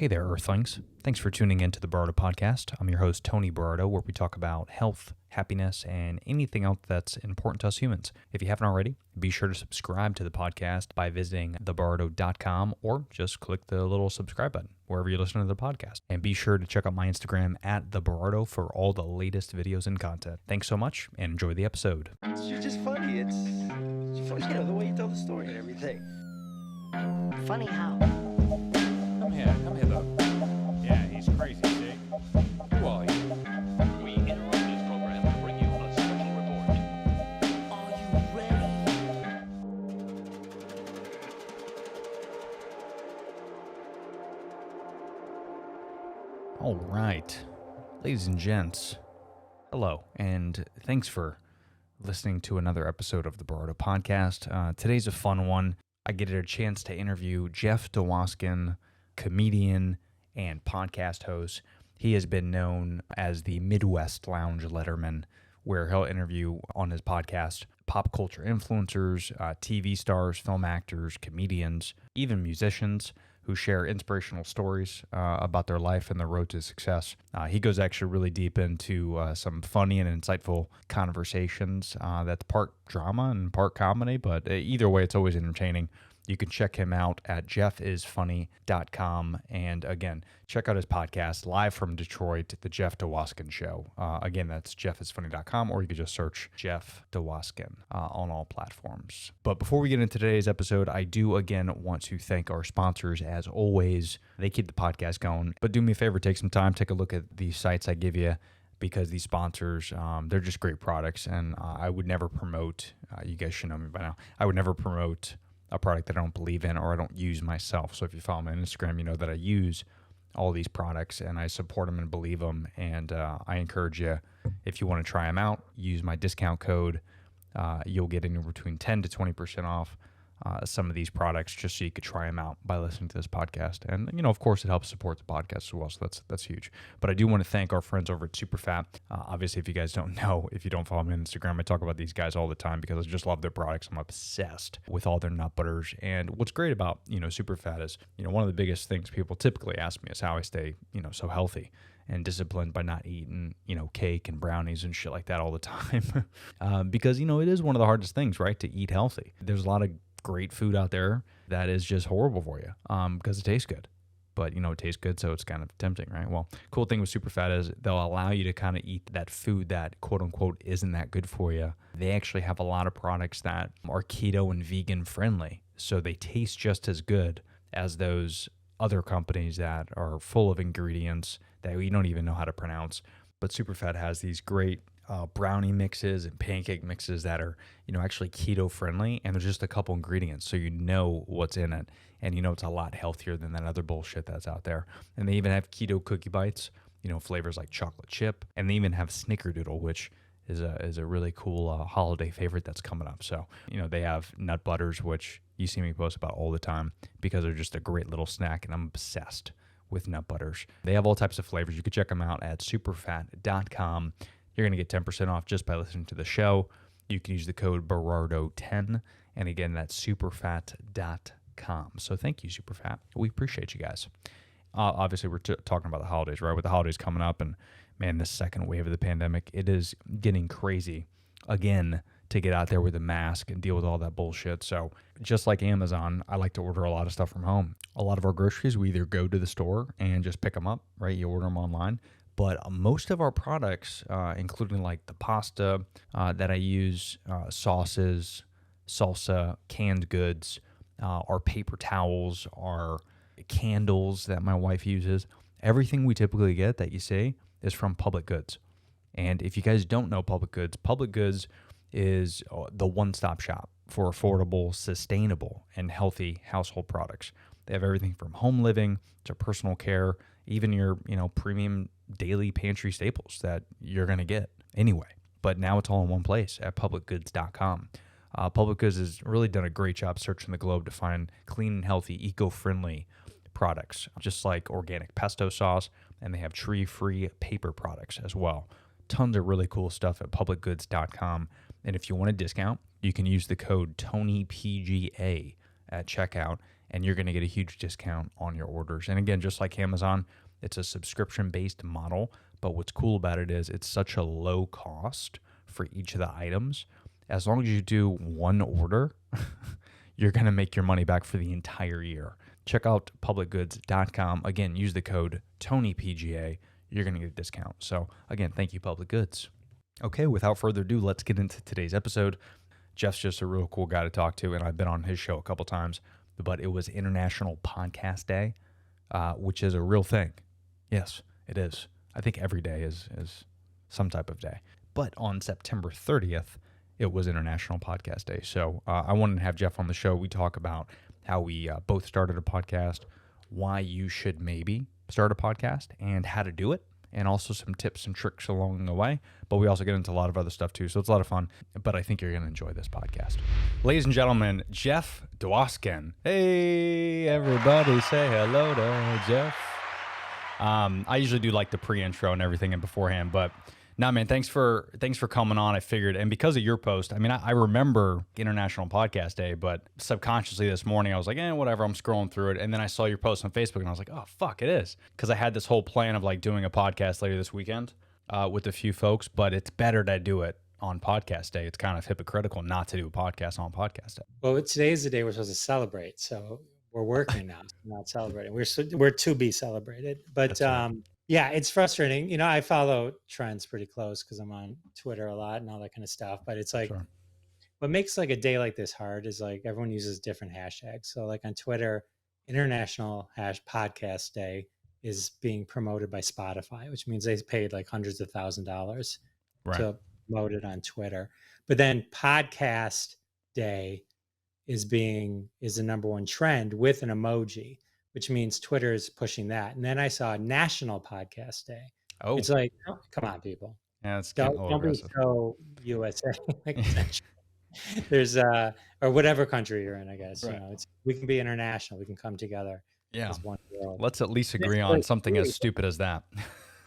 Hey there, Earthlings. Thanks for tuning in to the Bardo Podcast. I'm your host, Tony Bardo, where we talk about health, happiness, and anything else that's important to us humans. If you haven't already, be sure to subscribe to the podcast by visiting thebardo.com or just click the little subscribe button wherever you listen to the podcast. And be sure to check out my Instagram at thebardo for all the latest videos and content. Thanks so much and enjoy the episode. You're just funny. It's funny, the way you tell the story and everything. Funny how? Come here though. Yeah, he's crazy, see? Who are you? We interrupt this program to bring you a special report. Are you ready? All right, ladies and gents, hello, and thanks for listening to another episode of the Bardo Podcast. Today's a fun one. I get a chance to interview Jeff Dwoskin, comedian and podcast host. He has been known as the Midwest Lounge Letterman, where he'll interview on his podcast pop culture influencers, TV stars, film actors, comedians, even musicians who share inspirational stories about their life and their road to success. He goes actually really deep into some funny and insightful conversations that's part drama and part comedy, but either way, it's always entertaining. You can check him out at jeffisfunny.com. And again, check out his podcast, live from Detroit, The Jeff Dwoskin Show. Again, that's jeffisfunny.com, or you could just search Jeff Dwoskin on all platforms. But before we get into today's episode, I do again want to thank our sponsors. As always, they keep the podcast going. But do me a favor, take some time, take a look at the sites I give you, because these sponsors, they're just great products. And I would never promote, you guys should know me by now, I would never promote a product that I don't believe in or I don't use myself. So if you follow me on Instagram, you know that I use all these products and I support them and believe them. And I encourage you, if you want to try them out, use my discount code. You'll get anywhere between 10 to 20% off some of these products, just so you could try them out by listening to this podcast. And, you know, of course, it helps support the podcast as well. So that's huge. But I do want to thank our friends over at Superfat. Obviously, if you guys don't know, if you don't follow me on Instagram, I talk about these guys all the time because I just love their products. I'm obsessed with all their nut butters. And what's great about, Superfat is, one of the biggest things people typically ask me is how I stay, so healthy and disciplined by not eating, cake and brownies and shit like that all the time. Because, it is one of the hardest things, right, to eat healthy. There's a lot of great food out there that is just horrible for you because it tastes good. But, it tastes good, so it's kind of tempting, right? Well, cool thing with Superfat is they'll allow you to kind of eat that food that, quote unquote, isn't that good for you. They actually have a lot of products that are keto and vegan friendly, so they taste just as good as those other companies that are full of ingredients that we don't even know how to pronounce. But Superfat has these great brownie mixes and pancake mixes that are, actually keto friendly, and there's just a couple ingredients, so you know what's in it, and it's a lot healthier than that other bullshit that's out there. And they even have keto cookie bites, flavors like chocolate chip, and they even have snickerdoodle, which is a really cool holiday favorite that's coming up. So, they have nut butters, which you see me post about all the time because they're just a great little snack, and I'm obsessed with nut butters. They have all types of flavors. You can check them out at superfat.com. You're going to get 10% off just by listening to the show. You can use the code BERARDO10. And again, that's superfat.com. So thank you, Superfat. We appreciate you guys. Obviously, we're talking about the holidays, right? With the holidays coming up, and man, this second wave of the pandemic, it is getting crazy again to get out there with a mask and deal with all that bullshit. So just like Amazon, I like to order a lot of stuff from home. A lot of our groceries, we either go to the store and just pick them up, right? You order them online. But most of our products, including like the pasta that I use, sauces, salsa, canned goods, our paper towels, our candles that my wife uses, everything we typically get that you see is from Public Goods. And if you guys don't know Public Goods is the one-stop shop for affordable, sustainable, and healthy household products. They have everything from home living to personal care, even your, premium daily pantry staples that you're going to get anyway. But now it's all in one place at publicgoods.com. Public Goods has really done a great job searching the globe to find clean and healthy, eco-friendly products, just like organic pesto sauce, and they have tree-free paper products as well. Tons of really cool stuff at publicgoods.com. And if you want a discount, you can use the code TONYPGA at checkout, and you're going to get a huge discount on your orders. And again, just like Amazon, it's a subscription-based model, but what's cool about it is it's such a low cost for each of the items. As long as you do one order, you're going to make your money back for the entire year. Check out publicgoods.com. Again, use the code TonyPGA. You're going to get a discount. So again, thank you, Public Goods. Okay, without further ado, let's get into today's episode. Jeff's just a real cool guy to talk to, and I've been on his show a couple times, but it was International Podcast Day, which is a real thing. Yes, it is. I think every day is some type of day. But on September 30th, it was International Podcast Day. So I wanted to have Jeff on the show. We talk about how we both started a podcast, why you should maybe start a podcast, and how to do it, and also some tips and tricks along the way. But we also get into a lot of other stuff too, so it's a lot of fun. But I think you're going to enjoy this podcast. Ladies and gentlemen, Jeff Dwoskin. Hey, everybody, say hello to Jeff. I usually do like the pre-intro and everything and beforehand, but nah, man, thanks for coming on. I figured, and because of your post, I mean, I remember International Podcast Day, but subconsciously this morning I was like, whatever. I'm scrolling through it, and then I saw your post on Facebook, and I was like, oh fuck, it is, because I had this whole plan of like doing a podcast later this weekend with a few folks, but it's better to do it on Podcast Day. It's kind of hypocritical not to do a podcast on Podcast Day. Well, today is the day we're supposed to celebrate, so we're working now, not celebrating. We're to be celebrated, but yeah, it's frustrating. You know, I follow trends pretty close because I'm on Twitter a lot and all that kind of stuff. But it's like, Sure. What makes like a day like this hard is like everyone uses different hashtags. So like on Twitter, International Podcast Day is being promoted by Spotify, which means they paid like hundreds of $1,000s Right. to promote it on Twitter. But then Podcast Day is the number one trend with an emoji, which means Twitter is pushing that. And then I saw National Podcast Day. Oh, It's like, oh, come on, people. yeah, it's getting a little Don't be aggressive. so USA. Like, there's or whatever country you're in, I guess. Right. You know, we can be international. We can come together Yeah, as one world. let's at least agree It's on like something as three. stupid as that.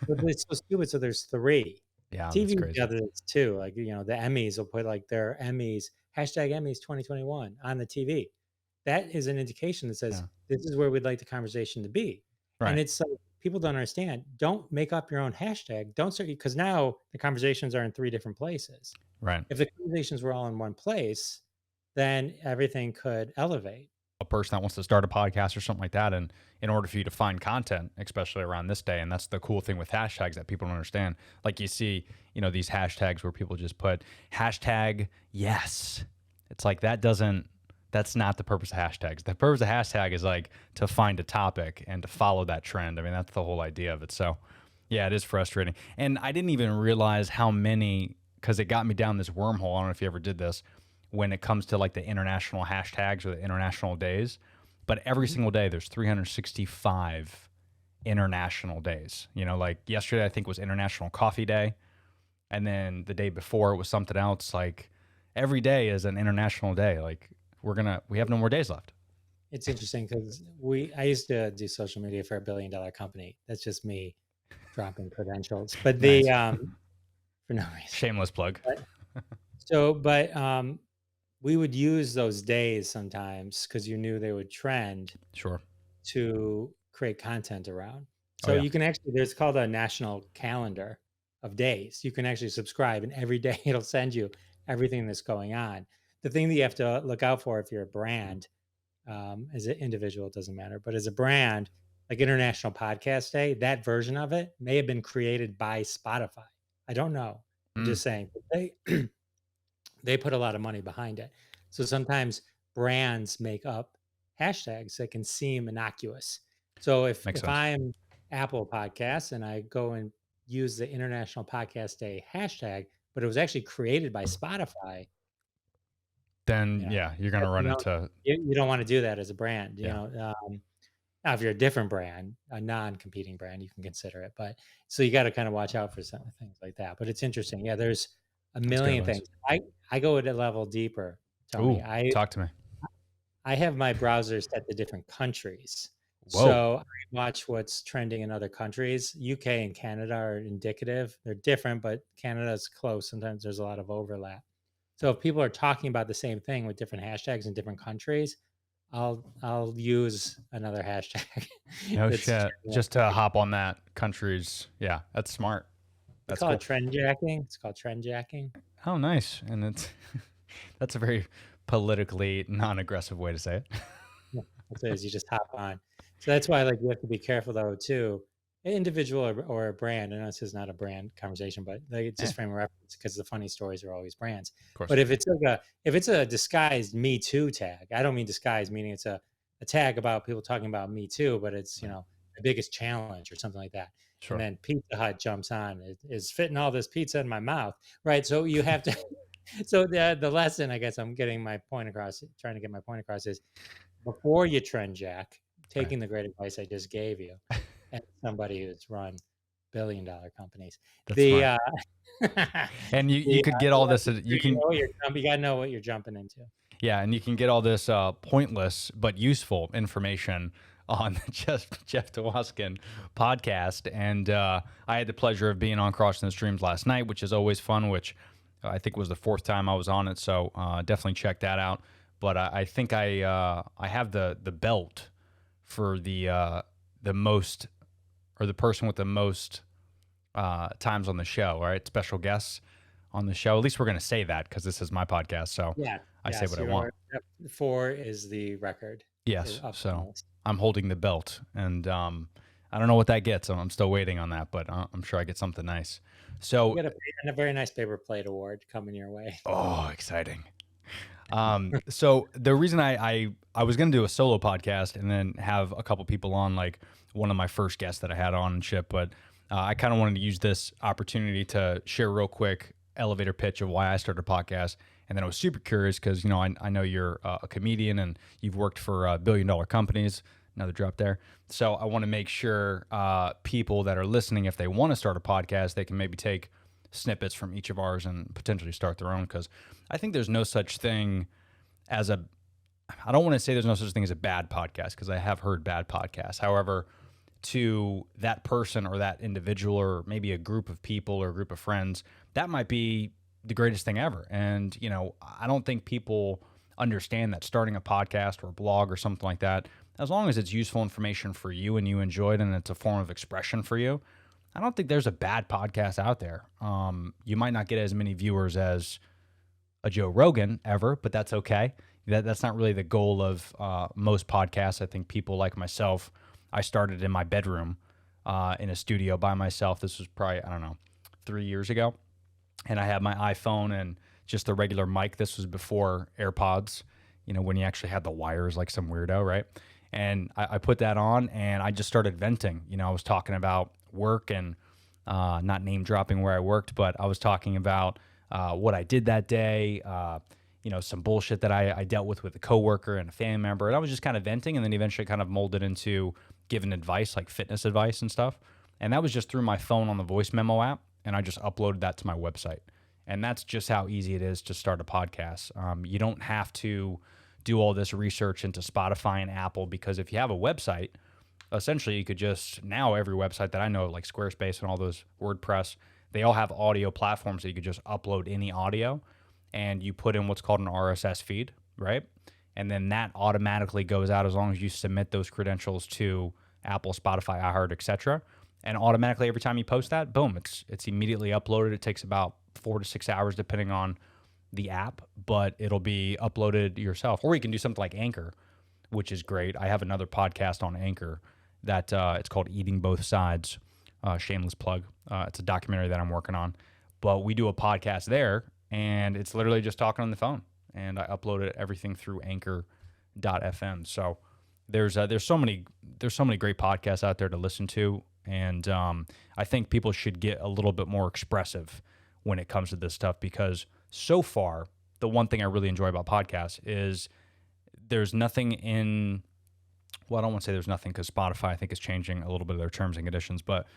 But it's so stupid. So there's three. Yeah, that's TV crazy. together too. Like, you know, the Emmys will put like their Emmys, #Emmys 2021 on the TV. That is an indication that says this is where we'd like the conversation to be. Right. And it's like, people don't understand. Don't make up your own hashtag. Don't start, because now the conversations are in three different places. Right. If the conversations were all in one place, then everything could elevate. A person that wants to start a podcast or something like that, and in order for you to find content, especially around this day, and that's the cool thing with hashtags that people don't understand. Like you see, you know, these hashtags where people just put hashtag yes. It's like that's not the purpose of hashtags. The purpose of hashtag is like to find a topic and to follow that trend. I mean, that's the whole idea of it. So yeah, it is frustrating. And I didn't even realize how many, because it got me down this wormhole. I don't know if you ever did this, when it comes to like the international hashtags or the international days. But every single day there's 365 international days. You know, like yesterday I think was International Coffee Day. And then the day before it was something else. Like every day is an international day. Like we have no more days left. It's interesting because I used to do social media for $1 billion company. That's just me dropping credentials. But Nice. for no reason. Shameless plug. But we would use those days sometimes because you knew they would trend Sure. to create content around. Oh, So yeah. you can actually, there's called a national calendar of days. You can actually subscribe, and every day it'll send you everything that's going on. The thing that you have to look out for if you're a brand, as an individual, it doesn't matter, but as a brand, like International Podcast Day, that version of it may have been created by Spotify. I don't know. I'm just saying, but they put a lot of money behind it. So sometimes brands make up hashtags that can seem innocuous. So if Makes sense. I'm Apple Podcasts and I go and use the International Podcast Day hashtag, but it was actually created by Spotify, Then you're gonna run into you don't want to do that as a brand. You Yeah. know, now if you're a different brand, a non-competing brand, you can consider it. But so you got to kind of watch out for some things like that. But it's interesting. Yeah, there's a million advice. things. I go at a level deeper, Tony. Ooh, talk to me. I have my browsers set to different countries. Whoa. So I watch what's trending in other countries. UK and Canada are indicative. They're different, but Canada's close. Sometimes there's a lot of overlap. So if people are talking about the same thing with different hashtags in different countries, I'll use another hashtag. No that's shit. Just to hop on that country's. Yeah, that's smart. They That's call cool. it trend jacking. It's called trend jacking. Oh, nice. And it's that's a very politically non-aggressive way to say it. Yeah, that's what it is. You just hop on. So that's why like you have to be careful though too. An individual or a brand. I know this is not a brand conversation, but like it's just frame of reference because the funny stories are always brands. Of course. But if it's like if it's a disguised Me Too tag, I don't mean disguised meaning it's a tag about people talking about Me Too, but it's the biggest challenge or something like that. Sure. And then Pizza Hut jumps on. Is fitting all this pizza in my mouth, right? So you have to. So the lesson, I guess, I'm getting my point across. Trying to get my point across is before you trend jack, taking the great advice I just gave you, and somebody who's run billion-dollar companies. That's The And you could get all this. You can. you gotta know what you're jumping into. Yeah, and you can get all this pointless but useful information on the Jeff Dwoskin podcast. And I had the pleasure of being on Crossing the Streams last night, which is always fun, which I think was the 4th time I was on it. So definitely check that out. But I think I have the belt for the most, or the person with the most times on the show, right? Special guests on the show. At least we're going to say that because this is my podcast. So Yeah. I say what I want. 4 is the record. Yes. Up So on this. I'm holding the belt, and I don't know what that gets. I'm still waiting on that, but I'm sure I get something nice. So, You got a very nice paper plate award coming your way. oh, exciting. So the reason I was going to do a solo podcast and then have a couple people on, like one of my first guests that I had on and shit, but I kind of wanted to use this opportunity to share real quick elevator pitch of why I started a podcast. And then I was super curious because, I know you're a comedian and you've worked for billion-dollar companies. Another drop there. So I want to make sure people that are listening, if they want to start a podcast, they can maybe take snippets from each of ours and potentially start their own. Because I think there's no such thing as I don't want to say there's no such thing as a bad podcast, because I have heard bad podcasts. However, to that person or that individual or maybe a group of people or a group of friends, that might be the greatest thing ever. And, I don't think people understand that starting a podcast or a blog or something like that, as long as it's useful information for you and you enjoy it and it's a form of expression for you, I don't think there's a bad podcast out there. You might not get as many viewers as a Joe Rogan ever, but that's okay. That's not really the goal of most podcasts. I think people like myself, I started in my bedroom in a studio by myself. This was probably, 3 years ago. And I had my iPhone and just the regular mic. This was before AirPods, when you actually had the wires like some weirdo, right? And I put that on and I just started venting. I was talking about work and not name dropping where I worked, but I was talking about what I did that day, some bullshit that I dealt with a coworker and a family member. And I was just kind of venting, and then eventually kind of molded into giving advice, like fitness advice and stuff. And that was just through my phone on the voice memo app. And I just uploaded that to my website. And that's just how easy it is to start a podcast. You don't have to do all this research into Spotify and Apple, because if you have a website, essentially you could just, now every website that I know, like Squarespace and all those, WordPress, they all have audio platforms that you could just upload any audio, and you put in what's called an RSS feed, right? And then that automatically goes out as long as you submit those credentials to Apple, Spotify, iHeart, etc. And automatically every time you post that, boom, it's immediately uploaded. It takes about 4 to 6 hours depending on the app, but it'll be uploaded yourself. Or you can do something like Anchor, which is great. I have another podcast on Anchor that it's called Eating Both Sides. Shameless plug. It's a documentary that I'm working on. But we do a podcast there, and it's literally just talking on the phone. And I uploaded everything through Anchor.fm. So there's so many great podcasts out there to listen to. And I think people should get a little bit more expressive when it comes to this stuff, because so far, the one thing I really enjoy about podcasts is there's nothing in, well, I don't want to say there's nothing, because Spotify, I think, is changing a little bit of their terms and conditions, but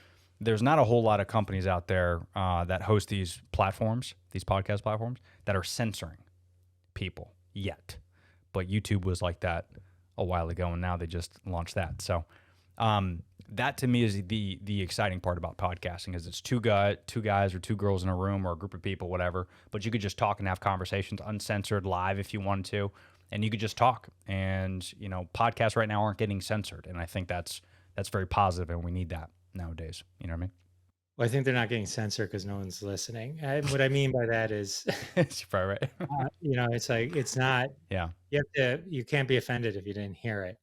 there's not a whole lot of companies out there that host these platforms, these podcast platforms, that are censoring people yet. But YouTube was like that a while ago, and now they just launched that. So that to me is the exciting part about podcasting, is it's two guys or two girls in a room, or a group of people, whatever, but you could just talk and have conversations uncensored, live if you wanted to. and you could just talk. And podcasts right now aren't getting censored, and I think that's very positive, and we need that nowadays. You know what I mean? Well, I think they're not getting censored because no one's listening. What I mean by that is, You're probably right. it's like it's not. Yeah, You can't be offended if you didn't hear it.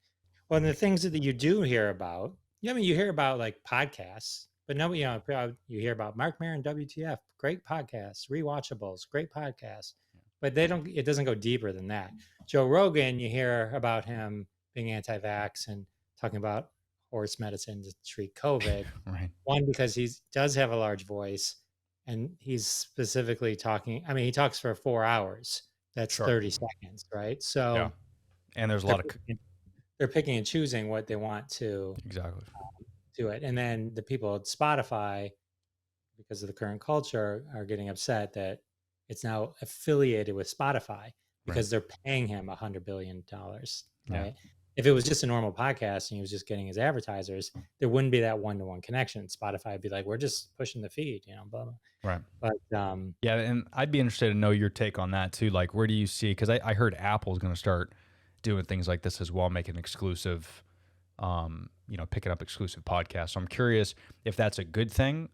Well, and the things that you do hear about, I mean, you hear about like podcasts, but nobody, you hear about Mark Maron, WTF, great podcasts, rewatchables, great podcasts, but it doesn't go deeper than that. Joe Rogan, you hear about him being anti-vax and talking about horse medicine to treat COVID. right. One, because he does have a large voice and he's specifically talking. I mean, he talks for 4 hours. That's Sure. 30 seconds, right? So Yeah. And there's a lot of they're picking and choosing what they want to exactly. do it. And then the people at Spotify, because of the current culture, are getting upset that it's now affiliated with Spotify because they're paying him $100 billion. Yeah. Right. If it was just a normal podcast and he was just getting his advertisers, there wouldn't be that one-to-one connection. Spotify would be like, we're just pushing the feed, blah, blah. Right. But Yeah, and I'd be interested to know your take on that too. Like, where do you see? Because I heard Apple's going to start doing things like this as well, making exclusive, picking up exclusive podcasts. So I'm curious if that's a good thing,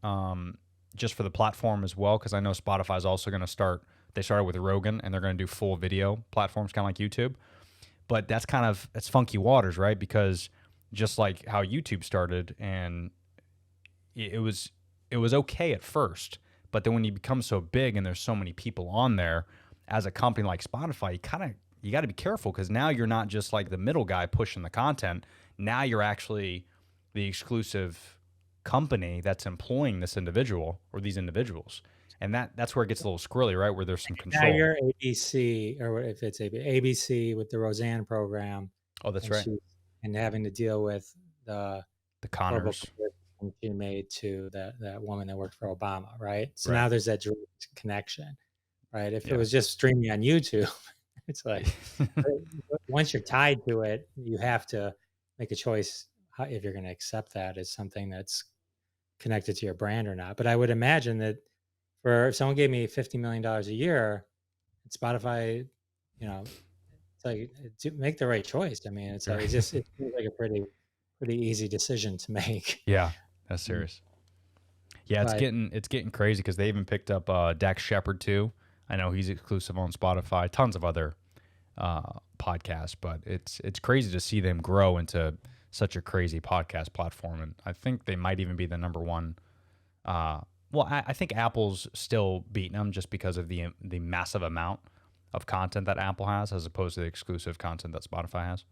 just for the platform as well. Because I know Spotify's also going to start. They started with Rogan, and they're going to do full video platforms, kind of like YouTube. But it's funky waters, right? Because just like how YouTube started, and it was okay at first, but then when you become so big and there's so many people on there, as a company like Spotify, you got to be careful, because now you're not just like the middle guy pushing the content. Now you're actually the exclusive company that's employing this individual or these individuals. And that's where it gets a little squirrely, right? Where there's some control. now you're ABC, or if it's ABC with the Roseanne program. Oh, that's and right. and having to deal with the The horrible Connors. comparison she made to that woman that worked for Obama, right? So Right. now there's that direct connection, right? If Yeah. it was just streaming on YouTube, it's like once you're tied to it, you have to make a choice if you're going to accept that as something that's connected to your brand or not. But I would imagine that if someone gave me $50 million a year, Spotify, it's like to make the right choice. I mean, it's like it seems like a pretty easy decision to make. Yeah, that's serious. Yeah, But- it's getting crazy, because they even picked up Dax Shepard too. I know he's exclusive on Spotify. Tons of other podcasts, but it's crazy to see them grow into such a crazy podcast platform. And I think they might even be the number one. I think Apple's still beating them just because of the massive amount of content that Apple has, as opposed to the exclusive content that Spotify has.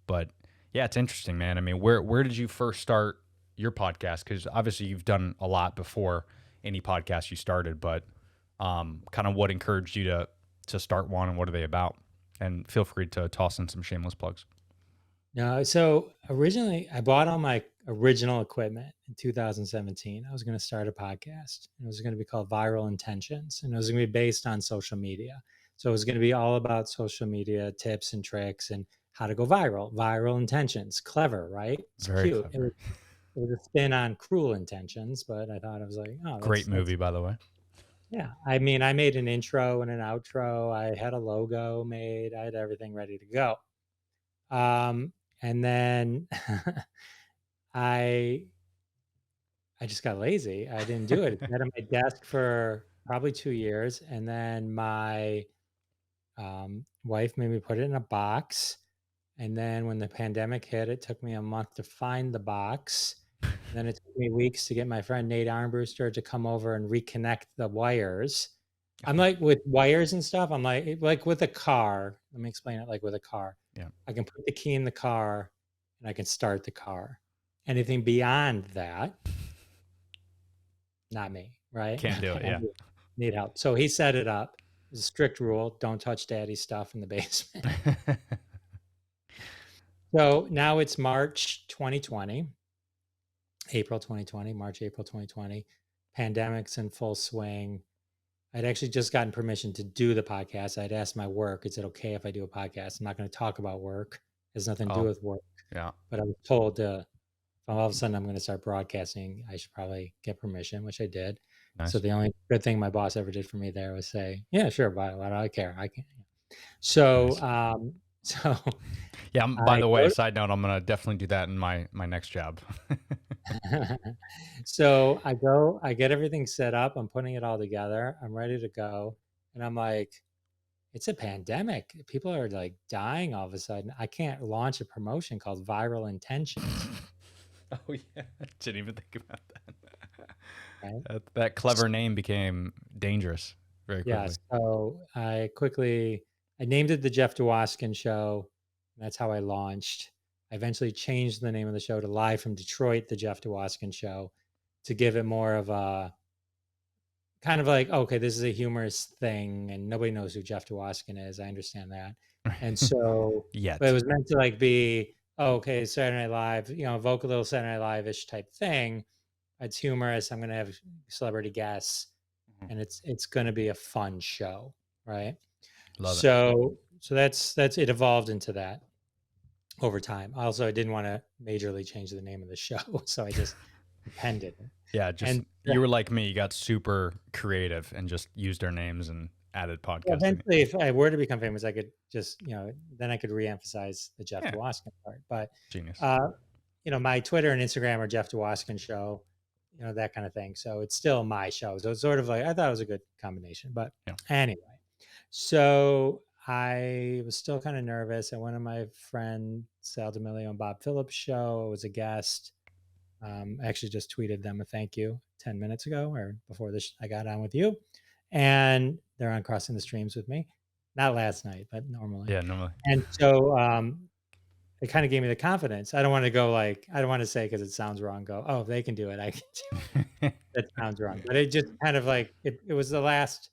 But yeah, it's interesting, man. I mean, where did you first start your podcast? Because obviously you've done a lot before any podcast you started, but kind of what encouraged you to start one, and what are they about? And feel free to toss in some shameless plugs. No, so originally I bought all my original equipment in 2017. I was going to start a podcast, and it was going to be called Viral Intentions, and it was going to be based on social media. So it was going to be all about social media tips and tricks and how to go viral. Viral Intentions, clever, right? It's Very cute. clever. It was a spin on Cruel Intentions, but I thought, I was like, oh, Great movie, by the way. yeah. I mean, I made an intro and an outro. I had a logo made. I had everything ready to go. And then I just got lazy. I didn't do it. It sat on my desk for probably 2 years, and then my wife made me put it in a box. And then when the pandemic hit, it took me a month to find the box. Then it took me weeks to get my friend Nate Armbruster to come over and reconnect the wires. I'm like, with wires and stuff, I'm like with a car. Let me explain it like with a car. Yeah. I can put the key in the car and I can start the car. Anything beyond that, not me, right? Can't do it, yeah. Need help. So he set it up. It's a strict rule. Don't touch daddy's stuff in the basement. So now it's March 2020, March, April 2020. Pandemic's in full swing. I'd actually just gotten permission to do the podcast. I'd asked my work, is it okay if I do a podcast? I'm not going to talk about work. It has nothing to do with work. Yeah. But I was told if all of a sudden I'm going to start broadcasting, I should probably get permission, which I did. Nice. So the only good thing my boss ever did for me there was say, yeah, sure, why do I care? I can. So, Nice. so Yeah. By I the way, go side note, I'm gonna definitely do that in my next job. so I get everything set up. I'm putting it all together. I'm ready to go. And I'm like, it's a pandemic. People are like dying all of a sudden. I can't launch a promotion called Viral Intentions. Oh yeah, I didn't even think about that. Right. That clever name became dangerous very Yeah. quickly. So I named it the Jeff Dwoskin Show. And that's how I launched. I eventually changed the name of the show to Live from Detroit, the Jeff Dwoskin Show, to give it more of a kind of like, okay, this is a humorous thing and nobody knows who Jeff Dwoskin is. I understand that. And so, but it Yet. was meant to like be, oh, okay, Saturday Night Live, evoke a little Saturday Night Live-ish type thing. It's humorous. I'm going to have celebrity guests Mhm. and it's going to be a fun show. Right. Love it. So that's it evolved into that over time. Also, I didn't want to majorly change the name of the show. So I just appended it. Yeah, just And you were like me, you got super creative and just used our names and added podcasting. eventually, if I were to become famous, I could just, then I could reemphasize the Jeff Yeah, Dwoskin part. But, genius. uh, my Twitter and Instagram are Jeff Dwoskin Show, that kind of thing. So it's still my show. So it's sort of like, I thought it was a good combination. But Yeah. anyway, so I was still kind of nervous. I went on my friend Sal D'Amelio and Bob Phillips' show. I was a guest. I actually just tweeted them a thank you 10 minutes ago or before this I got on with you. And they're on Crossing the Streams with me. Not last night, but normally. Yeah, normally. And so it kind of gave me the confidence. I don't want to go like, I don't want to say because it sounds wrong, go, oh, if they can do it, I can do it. That sounds wrong. But it just kind of like, it was the last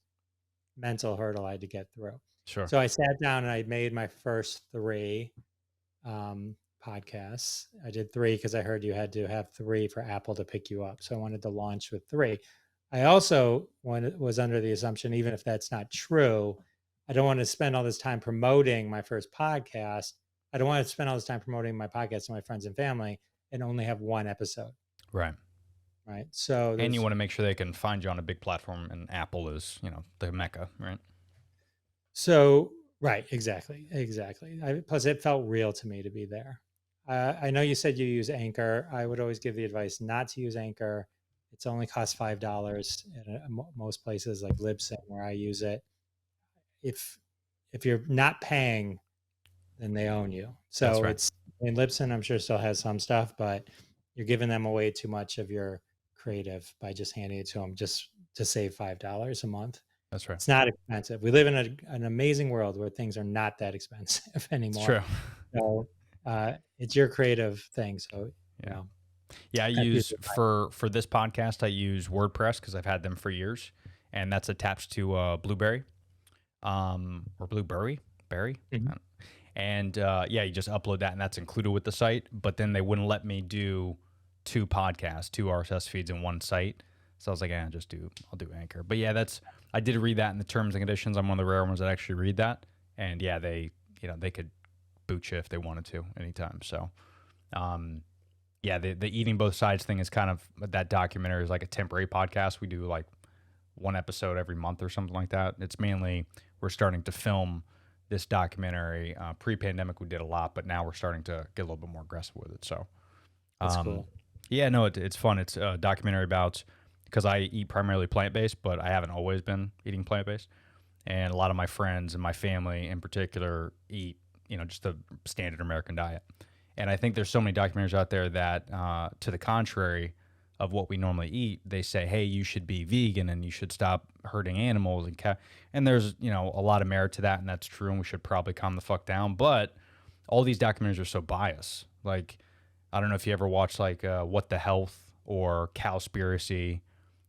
mental hurdle I had to get through. Sure. So I sat down and I made my first 3 podcasts. I did 3 because I heard you had to have 3 for Apple to pick you up. So I wanted to launch with 3. I also was under the assumption, even if that's not true, I don't want to spend all this time promoting my first podcast. I don't want to spend all this time promoting my podcast to my friends and family and only have 1 episode. Right. Right. So And you want to make sure they can find you on a big platform, and Apple is, the mecca, right? So, right, exactly. Plus, it felt real to me to be there. I know you said you use Anchor. I would always give the advice not to use Anchor. It's only costs $5 at most places like Libsyn where I use it. If you're not paying, then they own you. So right. it's in Libsyn, I'm sure still has some stuff, but you're giving them away too much of your creative by just handing it to them just to save $5 a month. That's right. It's not expensive. We live in an amazing world where things are not that expensive anymore. It's true. So it's your creative thing. So Yeah. Yeah, I use for this podcast, I use WordPress because I've had them for years, and that's attached to Blueberry, or Blueberry, Mhm. and yeah, you just upload that, and that's included with the site. But then they wouldn't let me do 2 podcasts, 2 RSS feeds in one site, so I was like, I'll do Anchor. But yeah, I did read that in the terms and conditions. I'm one of the rare ones that actually read that, and yeah, they could boot you if they wanted to anytime. So. Yeah, the eating both sides thing is kind of, that documentary is like a temporary podcast. We do like 1 episode every month or something like that. It's mainly, we're starting to film this documentary. Pre-pandemic, we did a lot, but now we're starting to get a little bit more aggressive with it. So That's cool. Yeah, no, it's fun. It's a documentary about, because I eat primarily plant-based, but I haven't always been eating plant-based. And a lot of my friends and my family in particular eat, just the standard American diet. And I think there's so many documentaries out there that, to the contrary of what we normally eat, they say, hey, you should be vegan and you should stop hurting animals. And there's, a lot of merit to that, and that's true, and we should probably calm the fuck down. But all these documentaries are so biased. Like, I don't know if you ever watched, like, What the Health or Cowspiracy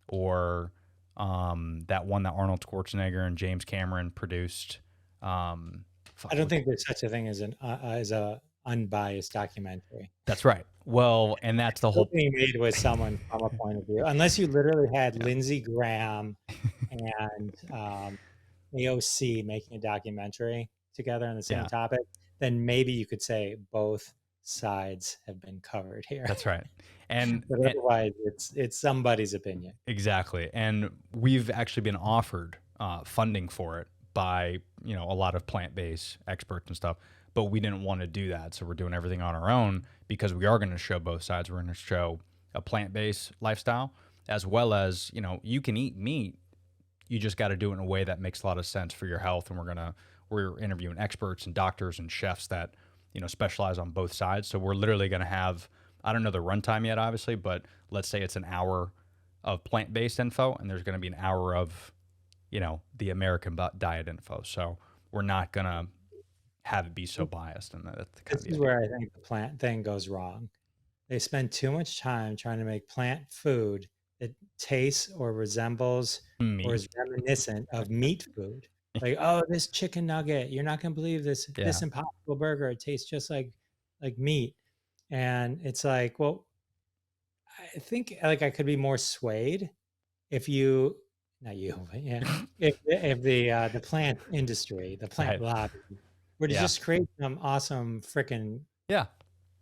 or that one that Arnold Schwarzenegger and James Cameron produced. I don't think there's such a thing as a unbiased documentary. That's right. Well, and that's the whole being made with someone from a point of view, unless you literally had Lindsey Graham and AOC making a documentary together on the same topic, then maybe you could say both sides have been covered here. That's right. And but otherwise, it's somebody's opinion. Exactly. And we've actually been offered funding for it by, you know, a lot of plant-based experts and stuff, but we didn't want to do that. So we're doing everything on our own because we are going to show both sides. We're going to show a plant-based lifestyle as well as, you know, you can eat meat. You just got to do it in a way that makes a lot of sense for your health. And we're interviewing experts and doctors and chefs that, you know, specialize on both sides. So we're literally going to have, I don't know the runtime yet, obviously, but let's say it's an hour of plant-based info and there's going to be an hour of, you know, the American diet info. So we're not going to have it be so biased. And that's the kind This of is the where I think the plant thing goes wrong. They spend too much time trying to make plant food that tastes or resembles or is reminiscent of meat food. Like, oh, this chicken nugget, you're not gonna believe this Yeah. this Impossible Burger. It tastes just like meat. And it's like, well, I think like I could be more swayed if you, not you, but yeah, if the plant industry, the plant Right. lobby, were to Yeah. just create some awesome freaking Yeah.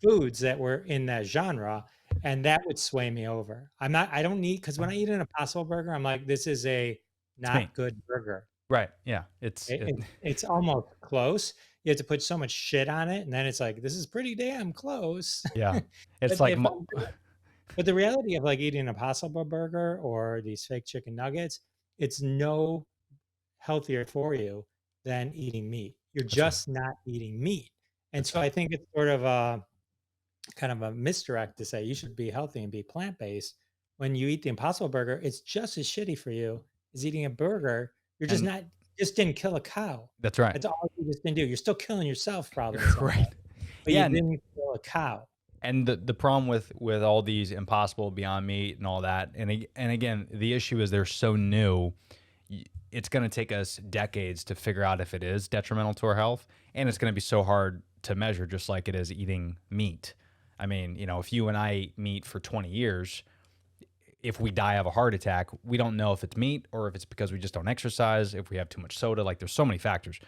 foods that were in that genre, and that would sway me over. I don't need, because when I eat an Impossible Burger, I'm like, this is a me. not good burger. Right. Yeah. It's almost close. You have to put so much shit on it, and then it's like, this is pretty damn close. yeah. It's But like, but the reality of like eating an Impossible Burger or these fake chicken nuggets, it's no healthier for you than eating meat. You're That's right. just not eating meat. And so I think it's sort of a kind of a misdirect to say you should be healthy and be plant-based. When you eat the Impossible Burger, it's just as shitty for you as eating a burger. You're just And- not, just didn't kill a cow. that's right. That's all you just didn't do. You're still killing yourself probably. in some way, Right. but Yeah, you and- didn't kill a cow. And the problem with all these Impossible, Beyond Meat and all that, and again, the issue is they're so new. It's going to take us decades to figure out if it is detrimental to our health, and it's going to be so hard to measure, just like it is eating meat. I mean, you know, if you and I eat meat for 20 years, if we die of a heart attack, we don't know if it's meat or if it's because we just don't exercise, if we have too much soda. Like, there's so many factors.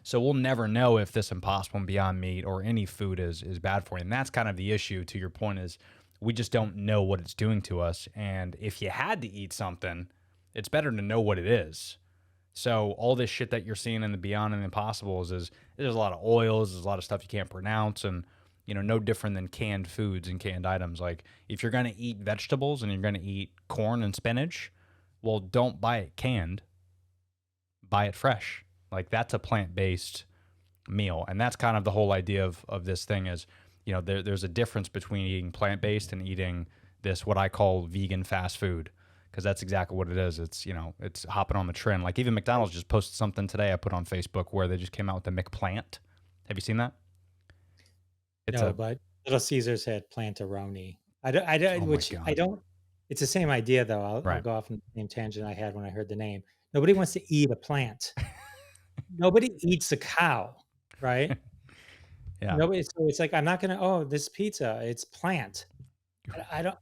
So we'll never know if this Impossible and Beyond Meat or any food is bad for you. And that's kind of the issue, to your point, is we just don't know what it's doing to us. And if you had to eat something, it's better to know what it is. So all this shit that you're seeing in the Beyond and the Impossibles is there's a lot of oils, there's a lot of stuff you can't pronounce, and, you know, no different than canned foods and canned items. Like, if you're going to eat vegetables and you're going to eat corn and spinach, well, don't buy it canned, buy it fresh. Like, that's a plant-based meal. And that's kind of the whole idea of this thing is, you know, there's a difference between eating plant-based and eating this, what I call vegan fast food, because that's exactly what it is. It's, you know, it's hopping on the trend. Like, even McDonald's just posted something today I put on Facebook where they just came out with the McPlant. Have you seen that? It's No, but Little Caesars had plantaroni. I don't, Oh my which I God. don't. It's the same idea though. I'll Right. go off on the same tangent I had when I heard the name. Nobody wants to eat a plant. Nobody eats a cow, right? Yeah. Nobody. So it's like, I'm not gonna. Oh, this pizza, it's plant. I don't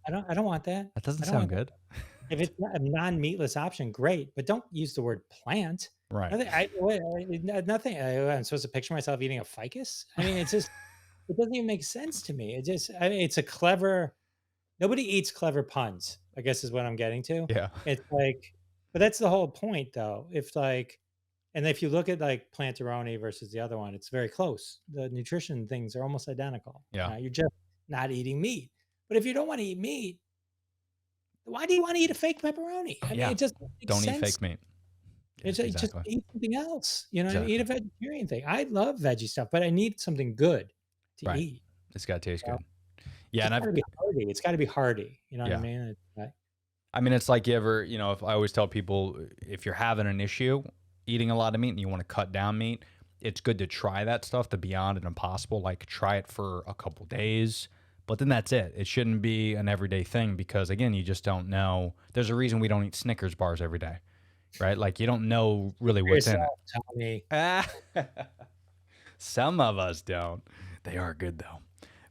want that. That doesn't I don't sound want good. If it's a non-meatless option, great, but don't use the word plant. Right. Nothing. I'm supposed to picture myself eating a ficus. I mean, it's just, it doesn't even make sense to me. I mean, it's a clever. Nobody eats clever puns, I guess is what I'm getting to. Yeah. It's like, but that's the whole point, though. If like, and if you look at like plantaroni versus the other one, it's very close. The nutrition things are almost identical. Yeah. You're just not eating meat. But if you don't want to eat meat, why do you want to eat a fake pepperoni? I mean, Yeah. it just doesn't make Don't eat sense. fake meat. It's Yes, just exactly. eat something else. You know, Exactly. eat a vegetarian thing. I love veggie stuff, but I need something good to Right. eat. It's got to taste Yeah. good. Yeah. And It's got to be hearty. It's got to be hearty. You know what Yeah. I mean? I mean, it's like you ever, you know, if I always tell people, if you're having an issue eating a lot of meat and you want to cut down meat, it's good to try that stuff, the Beyond and Impossible. Like, try it for a couple days, but then that's it. It shouldn't be an everyday thing because, again, you just don't know. There's a reason we don't eat Snickers bars every day, right? Like, you don't know really what's in Yourself, Tommy. it. Some of us don't. They are good though.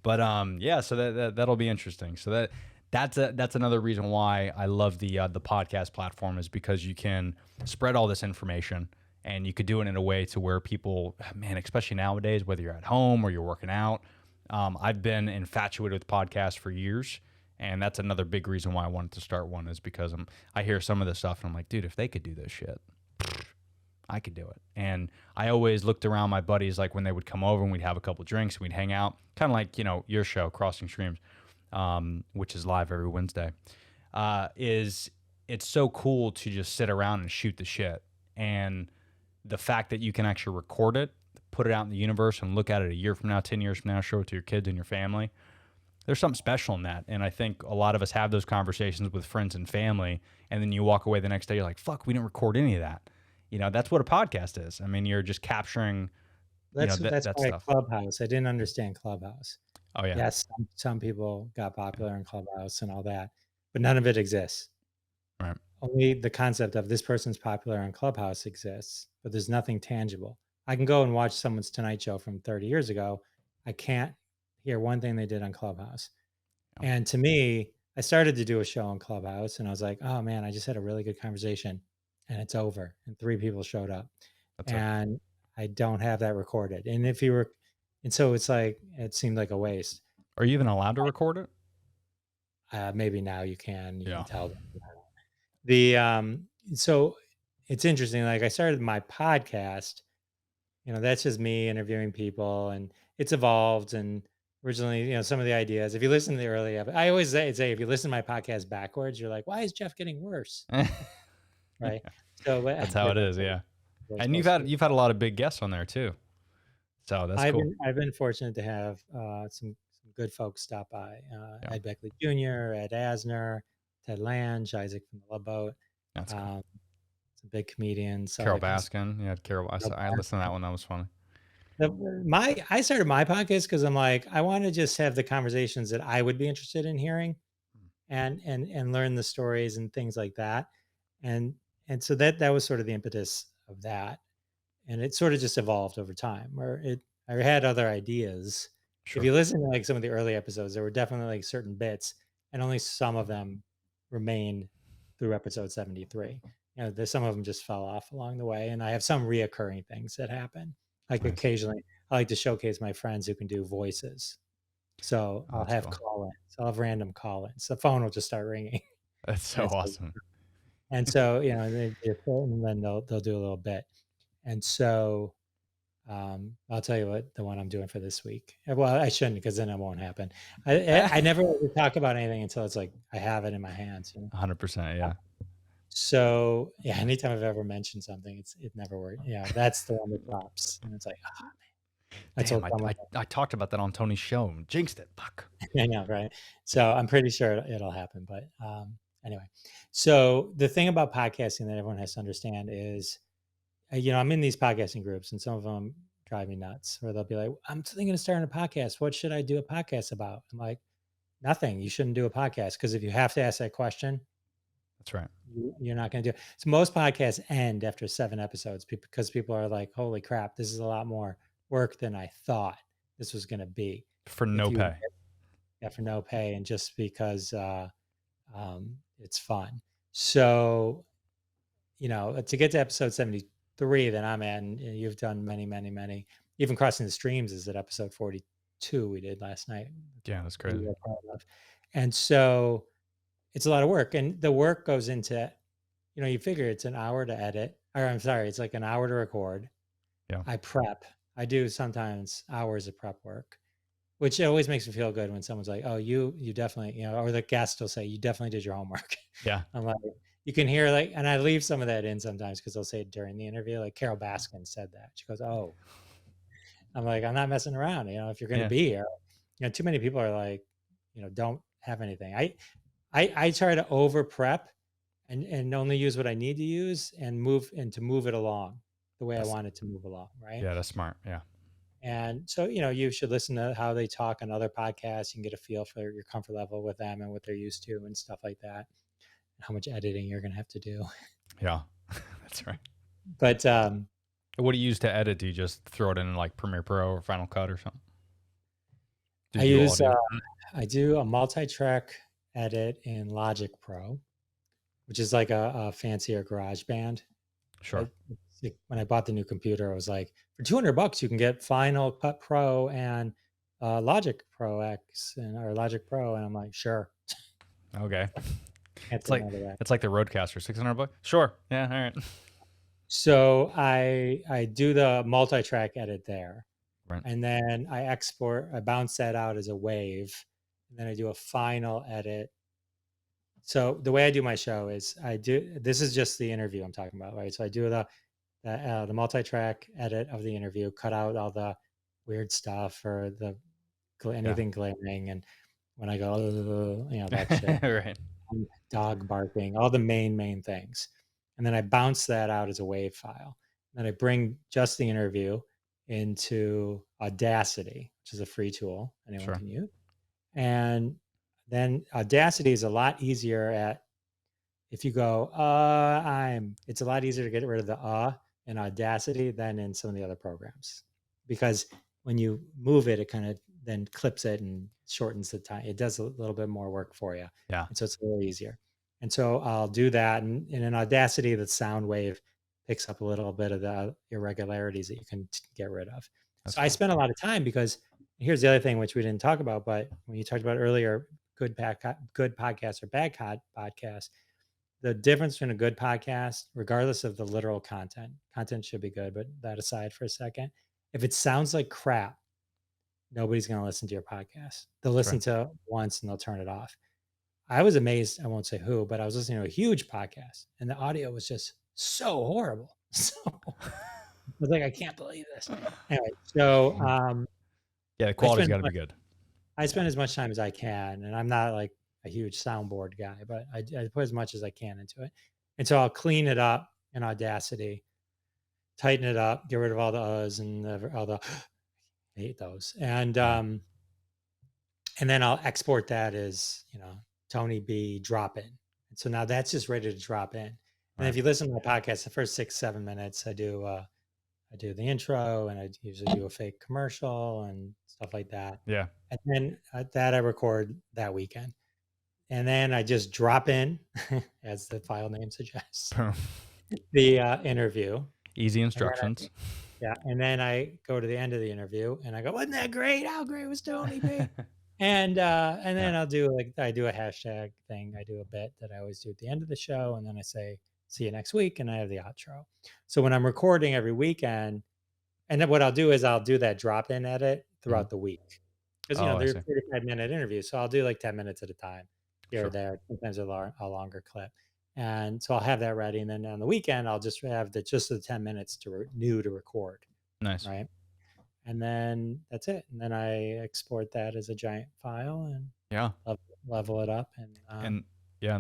But yeah, so that'll be interesting. So that's another reason why I love the podcast platform, is because you can spread all this information and you could do it in a way to where people, man, especially nowadays, whether you're at home or you're working out. I've been infatuated with podcasts for years, and that's another big reason why I wanted to start one, is because I hear some of this stuff and I'm like, dude, if they could do this shit, I could do it. And I always looked around my buddies, like when they would come over and we'd have a couple drinks and we'd hang out, kind of like, your show, Crossing Streams, which is live every Wednesday, it's so cool to just sit around and shoot the shit. And the fact that you can actually record it, put it out in the universe and look at it a year from now, 10 years from now, show it to your kids and your family, there's something special in that. And I think a lot of us have those conversations with friends and family, and then you walk away the next day, you're like, fuck, we didn't record any of that. That's what a podcast is. I mean, you're just capturing That's that why stuff. Clubhouse. I didn't understand Clubhouse. Oh, yeah. Yes, some people got popular in Clubhouse and all that, but none of it exists. Right. Only the concept of this person's popular on Clubhouse exists, but there's nothing tangible. I can go and watch someone's Tonight Show from 30 years ago. I can't hear one thing they did on Clubhouse. Yeah. And to me, I started to do a show on Clubhouse and I was like, oh man, I just had a really good conversation and it's over. And 3 people showed up. That's it. And I don't have that recorded. And so it's like, it seemed like a waste. Are you even allowed to record it? Maybe now you can Yeah. tell them. So it's interesting. Like I started my podcast, that's just me interviewing people, and it's evolved. And originally, some of the ideas, if you listen to the early I always say, if you listen to my podcast backwards, you're like, why is Jeff getting worse? Right. So That's how it is. Yeah. And you've had a lot of big guests on there too. So that's cool. I've been fortunate to have some good folks stop by. Ed Beckley Jr., Ed Asner, Ted Lange, Isaac from the Love Boat. That's cool. Some big comedians. Carol Baskin. Yeah, Carol. I listened to that one. That was funny. I started my podcast because I'm like, I want to just have the conversations that I would be interested in hearing, and learn the stories and things like that. And so that was sort of the impetus of that. And it sort of just evolved over time, where I had other ideas. Sure. If you listen to like some of the early episodes, there were definitely like certain bits, and only some of them remained through episode 73. Some of them just fell off along the way. And I have some reoccurring things that happen. Like Nice. Occasionally, I like to showcase my friends who can do voices. So I'll have call-ins. I'll have random call-ins. The phone will just start ringing. That's so awesome. And so, they just, and then they'll do a little bit. And so I'll tell you what the one I'm doing for this week. Well, I shouldn't, because then it won't happen. I never really talk about anything until it's like I have it in my hands. 100%. Yeah. So yeah, anytime I've ever mentioned something, it never worked. Yeah, that's the one that drops, and it's like, oh man. I talked about that on Tony's show and jinxed it. Fuck. I know, right? So I'm pretty sure it'll happen. But anyway, so the thing about podcasting that everyone has to understand is, I'm in these podcasting groups, and some of them drive me nuts. Where they'll be like, "I'm thinking of starting a podcast. What should I do a podcast about?" I'm like, "Nothing. You shouldn't do a podcast, because if you have to ask that question, that's right, you're not going to do it." So most podcasts end after 7 episodes because people are like, "Holy crap, this is a lot more work than I thought this was going to be." For no pay. Yeah, for no pay, and just because it's fun. So, to get to episode 73 that I'm at, and you've done many, many, many, even Crossing the Streams is at episode 42 we did last night. Yeah, that's crazy. And so it's a lot of work, and the work goes into, you figure it's an hour to edit, or I'm sorry, it's like an hour to record. Yeah. I prep. I do sometimes hours of prep work, which always makes me feel good when someone's like, "Oh, you definitely," or the guest will say, "You definitely did your homework." Yeah. I'm like, you can hear and I leave some of that in sometimes because they'll say it during the interview. Like Carol Baskin said that. She goes, "Oh," I'm like, "I'm not messing around. If you're going to be here, too many people are like, don't have anything." I try to over prep and only use what I need to use and move it along the way I want it to move along. Right. Yeah. That's smart. Yeah. And so, you should listen to how they talk on other podcasts. You can get a feel for your comfort level with them and what they're used to and stuff like that. And how much editing you're going to have to do. Yeah, that's right. But what do you use to edit? Do you just throw it in like Premiere Pro or Final Cut or something? I do a multi-track edit in Logic Pro, which is like a fancier GarageBand. Sure. When I bought the new computer, I was like, for $200 you can get Final Cut Pro and Logic Pro X or Logic Pro, and I'm like, sure. Okay. It's like the Rodecaster, $600. Sure. Yeah. All right. So I do the multi-track edit there, Right. and then I bounce that out as a wave, and then I do a final edit. So the way I do my show is this is just the interview I'm talking about, right? So I do the multi-track edit of the interview, cut out all the weird stuff or anything glaring, and when I go, that shit, Right. dog barking, all the main things. And then I bounce that out as a wave file. Then I bring just the interview into Audacity, which is a free tool anyone Sure. can use. And then Audacity is a lot easier if you go, it's a lot easier to get rid of the in Audacity than in some of the other programs. Because when you move it, it kind of then clips it and shortens the time. It does a little bit more work for you. Yeah. And so it's a little easier. And so I'll do that. And in Audacity, the sound wave picks up a little bit of the irregularities that you can get rid of. That's so I cool. spent a lot of time because here's the other thing, which we didn't talk about, but when you talked about earlier, good podcast or bad podcast, the difference between a good podcast, regardless of the literal content should be good, but that aside for a second, if it sounds like crap, nobody's going to listen to your podcast. They'll listen to it once and they'll turn it off. I was amazed. I won't say who, but I was listening to a huge podcast and the audio was just so horrible. So I was like, I can't believe this. Anyway, so yeah, the quality's got to be good. I spend as much time as I can, and I'm not like a huge soundboard guy, but I put as much as I can into it. And so I'll clean it up in Audacity, tighten it up, get rid of all the uhs and all the I hate those. And then I'll export that as, Tony B drop in. And so now that's just ready to drop in. And if you listen to my podcast, the first 6-7 minutes, I do the intro and I usually do a fake commercial and stuff like that. Yeah. And then that I record that weekend. And then I just drop in, as the file name suggests, the interview. Easy instructions. And then I go to the end of the interview and I go, wasn't that great? How great was Tony B? And then I do a hashtag thing. I do a bit that I always do at the end of the show. And then I say, see you next week. And I have the outro. So when I'm recording every weekend, and then what I'll do is I'll do that drop-in edit throughout the week. Because, they're 35-minute interviews. So I'll do like 10 minutes at a time here or there. Sometimes a longer clip. And so I'll have that ready. And then on the weekend, I'll just have the 10 minutes to record. Nice. Right. And then that's it. And then I export that as a giant file and level it up. And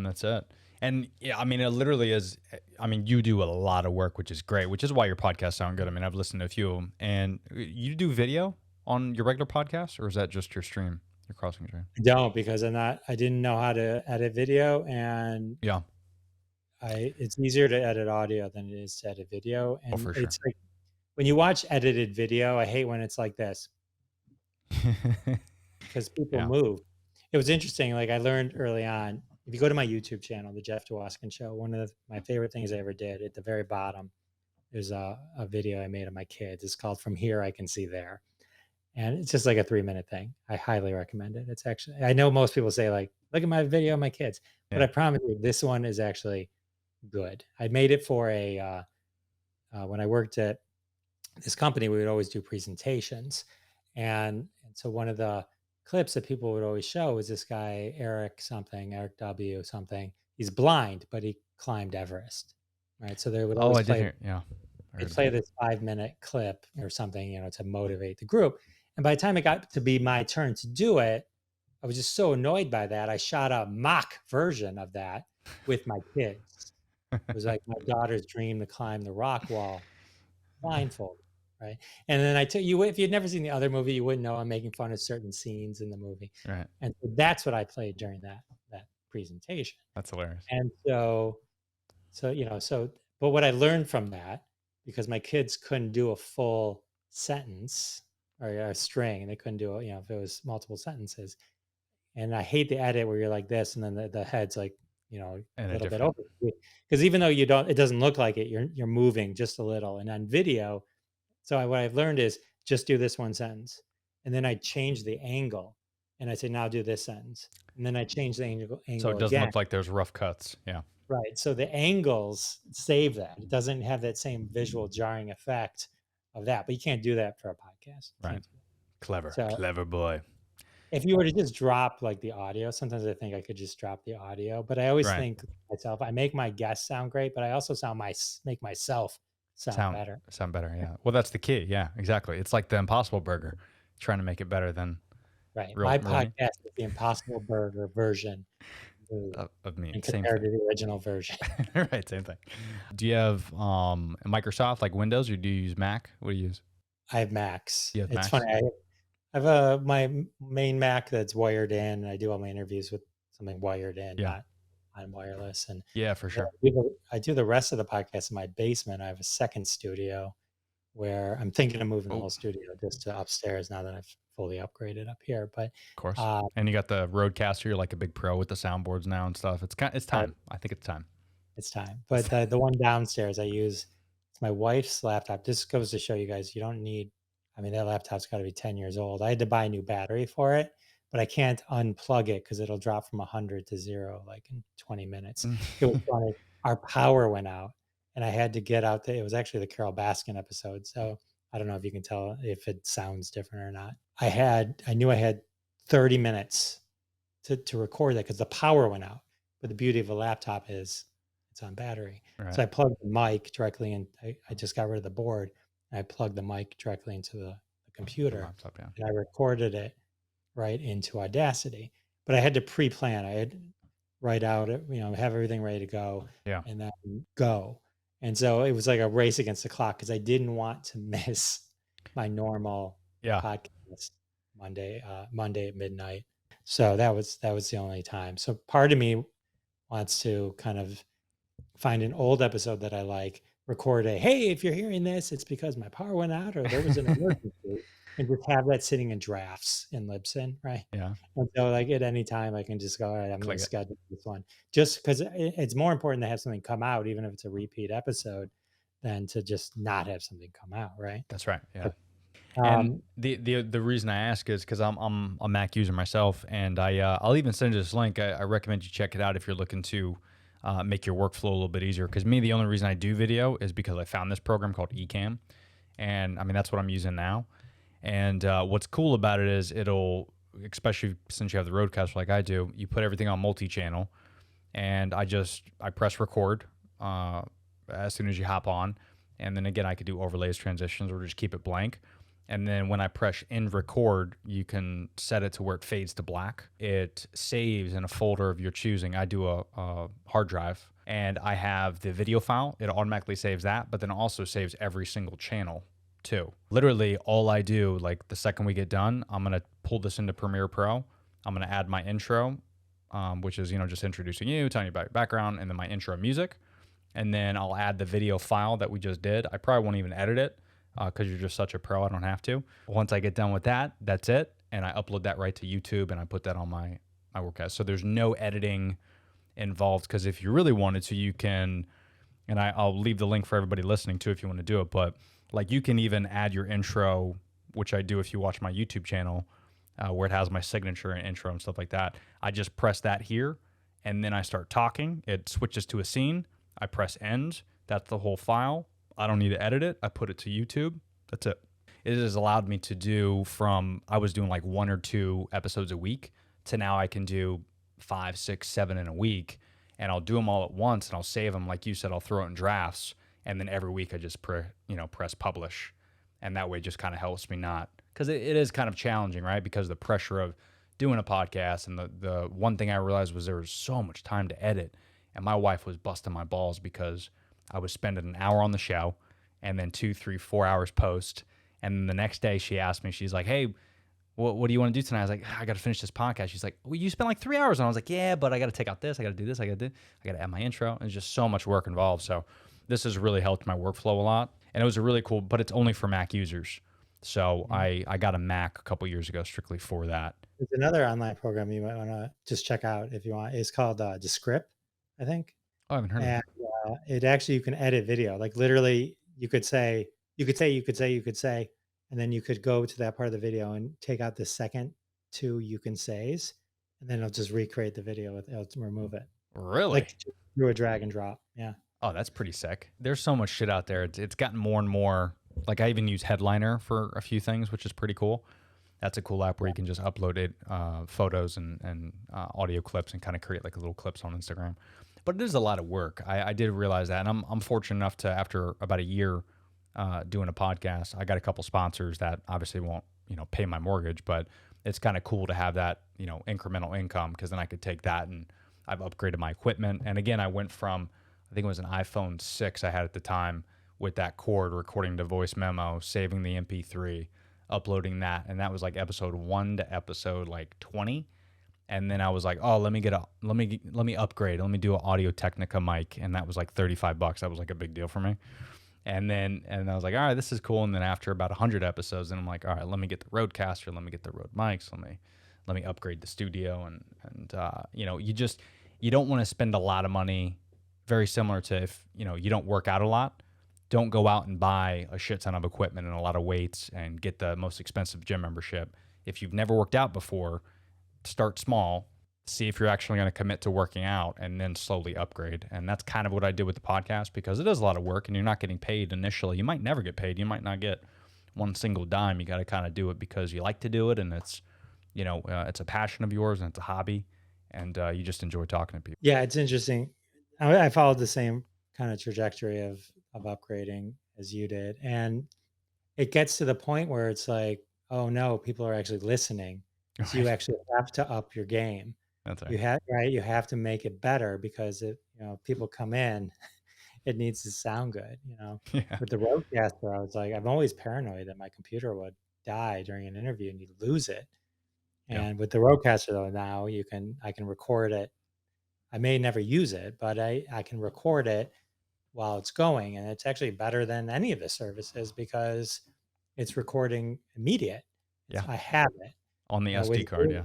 that's it. And yeah, I mean, it literally is. I mean, you do a lot of work, which is great, which is why your podcasts sound good. I mean, I've listened to a few of them. And you do video on your regular podcast, or is that just your stream, your crossing stream? I don't, because I didn't know how to edit video. And it's easier to edit audio than it is to edit video. And for sure. It's like, when you watch edited video, I hate when it's like this because people move. It was interesting. Like I learned early on, if you go to my YouTube channel, the Jeff Dwoskin Show, one of my favorite things I ever did, at the very bottom, there's a video I made of my kids. It's called From Here I Can See There. And it's just like a 3-minute thing. I highly recommend it. It's actually, I know most people say like, look at my video of my kids, but I promise you this one is actually good. I made it for when I worked at this company, we would always do presentations. And so one of the clips that people would always show was this guy, Eric W. something. He's blind, but he climbed Everest. Right. So they would always play this 5-minute clip or something, to motivate the group. And by the time it got to be my turn to do it, I was just so annoyed by that. I shot a mock version of that with my kids. It was like my daughter's dream to climb the rock wall blindfolded, right? And then I tell you, if you'd never seen the other movie, you wouldn't know I'm making fun of certain scenes in the movie. Right. And so that's what I played during that presentation. That's hilarious. And so, but what I learned from that, because my kids couldn't do a full sentence or a string, and they couldn't do it, if it was multiple sentences. And I hate the edit where you're like this, and then the head's like, a little bit over, because even though it doesn't look like it, you're moving just a little. And on video, what I've learned is just do this one sentence, and then I change the angle, and I say now do this sentence, and then I change the angle. So it doesn't look like there's rough cuts. Yeah. Right. So the angles save that. It doesn't have that same visual jarring effect of that, but you can't do that for a podcast. You Right. can't do that. Clever. So Clever boy. if you were to just drop like the audio, sometimes I think I could just drop the audio, but I always Right. think myself, I make my guests sound great, but I also make myself sound better. Sound better. Yeah. Well, that's the key. Yeah, exactly. It's like the Impossible Burger, trying to make it better than Right. real My meat. podcast is the Impossible Burger version Of meat. and Same compared thing. to the original version. Right. Same thing. Do you have Microsoft like Windows, or do you use Mac? What do you use? I have Macs. You have It's Macs? funny. I have a my main Mac that's wired in. And I do all my interviews with something wired in, Yeah. not on wireless. And Yeah, for sure. I do the rest of the podcast in my basement. I have a second studio where I'm thinking of moving the Oh. whole studio just to upstairs now that I've fully upgraded up here. But Of course. And you got the Rodecaster. You're like a big pro with the soundboards now and stuff. It's time. I think it's time. it's time. But the one downstairs I use, it's my wife's laptop. This goes to show you guys, you don't need, I mean, that laptop's got to be 10 years old. I had to buy a new battery for it, but I can't unplug it because it'll drop from 100 to 0 like in 20 minutes. It was funny. Our power went out and I had to get out there. It was actually the Carol Baskin episode. So I don't know if you can tell if it sounds different or not. I knew I had 30 minutes to record that because the power went out. But the beauty of a laptop is it's on battery. Right. So I plugged the mic directly in. I just got rid of the board and I plugged the mic directly into the computer Laptop, yeah. and I recorded it right into Audacity. But I had to pre-plan. I had write out, have everything ready to go, Yeah. and then go. And so it was like a race against the clock because I didn't want to miss my normal Yeah. podcast Monday at midnight. So that was the only time. So part of me wants to kind of find an old episode that I like, record hey, if you're hearing this, it's because my power went out or there was an emergency, and just have that sitting in drafts in Libsyn, right? Yeah. And so like at any time I can just go, all right, I'm going Click to it. schedule this one, just because it's more important to have something come out, even if it's a repeat episode, than to just not have something come out, right? That's right. Yeah. And Um, the reason I ask is because I'm a Mac user myself, and I'll even send you this link. I recommend you check it out if you're looking to make your workflow a little bit easier. Because me, the only reason I do video is because I found this program called ECAMM, and I mean that's what I'm using now. And what's cool about it is it'll, especially since you have the Rodecaster like I do, you put everything on multi-channel, and I press record as soon as you hop on, and then again I could do overlays, transitions, or just keep it blank. And then when I press end record, you can set it to where it fades to black. It saves in a folder of your choosing. I do a hard drive, and I have the video file. It automatically saves that, but then also saves every single channel too. Literally all I do, like the second we get done, I'm going to pull this into Premiere Pro. I'm going to add my intro, which is, just introducing you, telling you about your background, and then my intro music. And then I'll add the video file that we just did. I probably won't even edit it, because you're just such a pro, I don't have to. Once I get done with that, that's it. And I upload that right to YouTube, and I put that on my workcast. So there's no editing involved, because if you really wanted to, you can, and I'll leave the link for everybody listening too if you want to do it, but like you can even add your intro, which I do if you watch my YouTube channel, where it has my signature and intro and stuff like that. I just press that here, and then I start talking. It switches to a scene. I press end. That's the whole file. I don't need to edit it. I put it to YouTube. That's it. It has allowed me to do from, I was doing like 1 or 2 episodes a week, to now I can do 5, 6, 7 in a week, and I'll do them all at once, and I'll save them. Like you said, I'll throw it in drafts, and then every week I just press publish, and that way it just kind of helps me not, because it is kind of challenging, right? Because the pressure of doing a podcast, and the one thing I realized was there was so much time to edit, and my wife was busting my balls because I was spending an hour on the show, and then 2, 3, 4 hours post. And then the next day she asked me, she's like, hey, what do you want to do tonight? I was like, I got to finish this podcast. She's like, well, you spent like 3 hours. And I was like, yeah, but I got to take out this. I got to do this. I got to add my intro. And it's just so much work involved. So this has really helped my workflow a lot. And it was a really cool, but it's only for Mac users. So I got a Mac a couple years ago strictly for that. there's another online program you might want to just check out if you want. It's called Descript, I think. Oh, I haven't heard of And it. it actually, you can edit video. Like literally you could say, and then you could go to that part of the video and take out the second 2 you can says, and then it'll just recreate the video it'll remove it. Really? like through a drag and drop. Yeah. Oh, that's pretty sick. There's so much shit out there. It's gotten more and more. Like I even use Headliner for a few things, which is pretty cool. That's a cool app where you can just upload it, photos and audio clips and kind of create like little clips on Instagram. But it is a lot of work. I did realize that, and I'm fortunate enough to, after about a year doing a podcast, I got a couple sponsors that obviously won't pay my mortgage, but it's kind of cool to have that incremental income, because then I could take that, and I've upgraded my equipment. And again, I went from, I think it was an iPhone 6 I had at the time, with that cord recording the voice memo, saving the MP3, uploading that, and that was like episode 1 to episode like 20. And then I was like, oh, let me upgrade. Let me do an Audio Technica mic, and that was like $35. That was like a big deal for me. And I was like, all right, this is cool. And then after about 100 episodes, then I'm like, all right, let me get the Rodecaster, let me get the Rode mics, let me upgrade the studio, and you don't want to spend a lot of money. Very similar to if you don't work out a lot, don't go out and buy a shit ton of equipment and a lot of weights and get the most expensive gym membership. If you've never worked out before, start small, see if you're actually going to commit to working out, and then slowly upgrade. And that's kind of what I did with the podcast, because it is a lot of work and you're not getting paid initially. You might never get paid. You might not get one single dime. You got to kind of do it because you like to do it, and it's, it's a passion of yours, and it's a hobby, and you just enjoy talking to people. Yeah, it's interesting. I followed the same kind of trajectory of upgrading as you did. And it gets to the point where it's like, oh no, people are actually listening. So you actually have to up your game. That's right. You have to make it better, because people come in, it needs to sound good. Yeah. With the Rodecaster, I was like, I'm always paranoid that my computer would die during an interview and you lose it. Yeah. And with the Rodecaster though, now I can record it. I may never use it, but I can record it while it's going. And it's actually better than any of the services, because it's recording immediate. Yeah. I have it on the SD card. Yeah.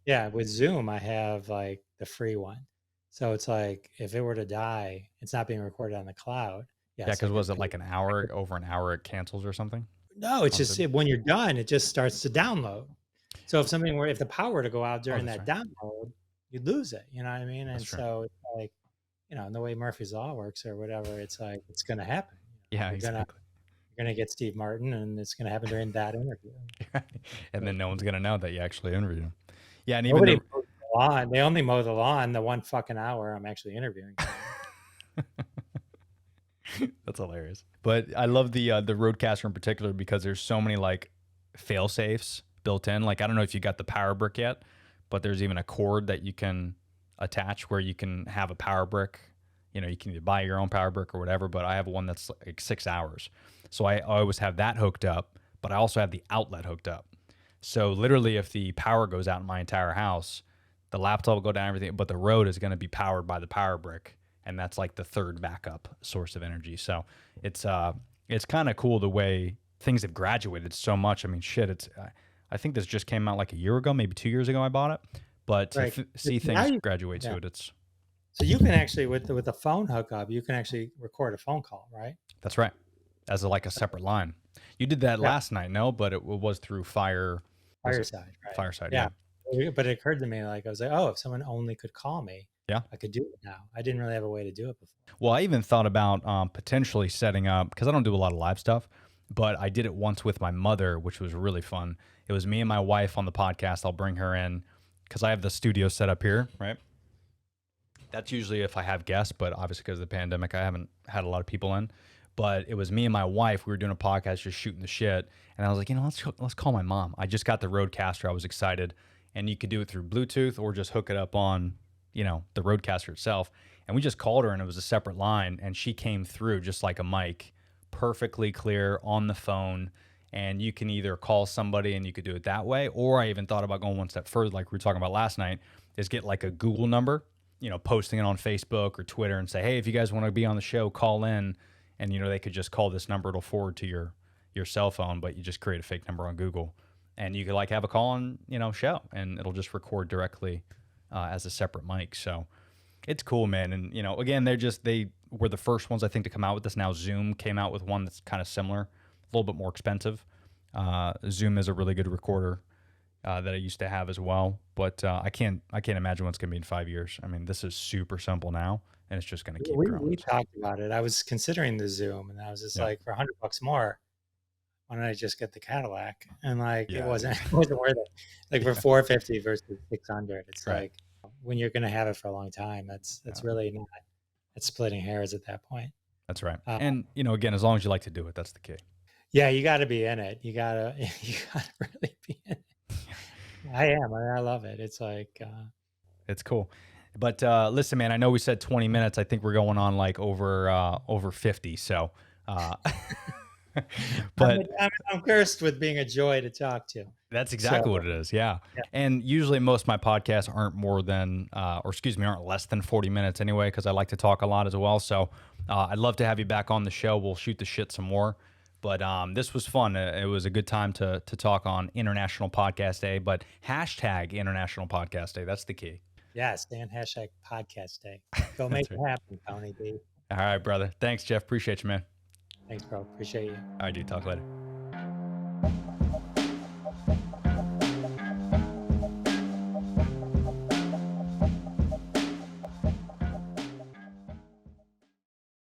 Yeah. With Zoom, I have like the free one. So it's like, if it were to die, it's not being recorded on the cloud. Yeah. Because was it like over an hour it cancels or something? No, it's just when you're done, it just starts to download. So if the power were to go out during that download, you'd lose it. You know what I mean? And so it's like, and the way Murphy's Law works or whatever, it's like, it's going to happen. Yeah, exactly. You're going to get Steve Martin, and it's going to happen during that interview. And then no one's going to know that you actually interviewed him. Yeah. And Nobody mows the lawn. They only mow the lawn the one fucking hour I'm actually interviewing. That's hilarious. But I love the Rodecaster in particular, because there's so many like fail safes built in. Like, I don't know if you got the power brick yet, but there's even a cord that you can attach where you can have a power brick. You can either buy your own power brick or whatever, but I have one that's like 6 hours. So I always have that hooked up, but I also have the outlet hooked up. So literally, if the power goes out in my entire house, the laptop will go down, everything, but the Rode is going to be powered by the power brick. And that's like the third backup source of energy. So it's kind of cool the way things have graduated so much. I mean, shit, I think this just came out like a year ago, maybe 2 years ago I bought it. But to see things graduate to it, it's... So you can actually, with the phone hookup, you can actually record a phone call, right? That's right. As like a separate line. You did that last night, no? But it was through Fireside, right? Fireside, yeah. But it occurred to me, like, I was like, oh, if someone only could call me, yeah, I could do it now. I didn't really have a way to do it before. Well, I even thought about potentially setting up, because I don't do a lot of live stuff, but I did it once with my mother, which was really fun. It was me and my wife on the podcast. I'll bring her in, because I have the studio set up here, right? That's usually if I have guests, but obviously because of the pandemic, I haven't had a lot of people in. But it was me and my wife. We were doing a podcast, just shooting the shit. And I was like, let's call my mom. I just got the Rodecaster. I was excited. And you could do it through Bluetooth or just hook it up on, the Rodecaster itself. And we just called her, and it was a separate line. And she came through just like a mic, perfectly clear on the phone. And you can either call somebody and you could do it that way. Or I even thought about going one step further, like we were talking about last night, is get like a Google number, posting it on Facebook or Twitter and say, hey, if you guys want to be on the show, call in. And, they could just call this number. It'll forward to your cell phone, but you just create a fake number on Google. And you could like have a call on, show, and it'll just record directly as a separate mic. So it's cool, man. And, again, they were the first ones, I think, to come out with this. Now Zoom came out with one that's kind of similar, a little bit more expensive. Zoom is a really good recorder. that I used to have as well. But I can't imagine what's going to be in 5 years. I mean, this is super simple now, and it's just going to keep We growing. talked about it. I was considering the Zoom, and I was just Yeah. like, for $100 more, why don't I just get the Cadillac? And like, Yeah. it wasn't worth it. Like for 450 versus 600, it's Right. like when you're going to have it for a long time, that's really not. It's splitting hairs at that point. That's right. And again, as long as you like to do it, that's the key. Yeah, you got to be in it. You gotta really be in it. I am. I love it. It's like, It's cool. But listen, man, I know we said 20 minutes. I think we're going on like over 50. So, but I'm cursed with being a joy to talk to. that's exactly what it is. Yeah. And usually most of my podcasts aren't aren't less than 40 minutes anyway, because I like to talk a lot as well. So I'd love to have you back on the show. We'll shoot the shit some more. But this was fun. It was a good time to talk on International Podcast Day, but hashtag International Podcast Day. That's the key. Yes, and hashtag podcast day. Go make it happen, Tony B. All right, brother. Thanks, Jeff. Appreciate you, man. Thanks, bro. Appreciate you. All right, dude. Talk later.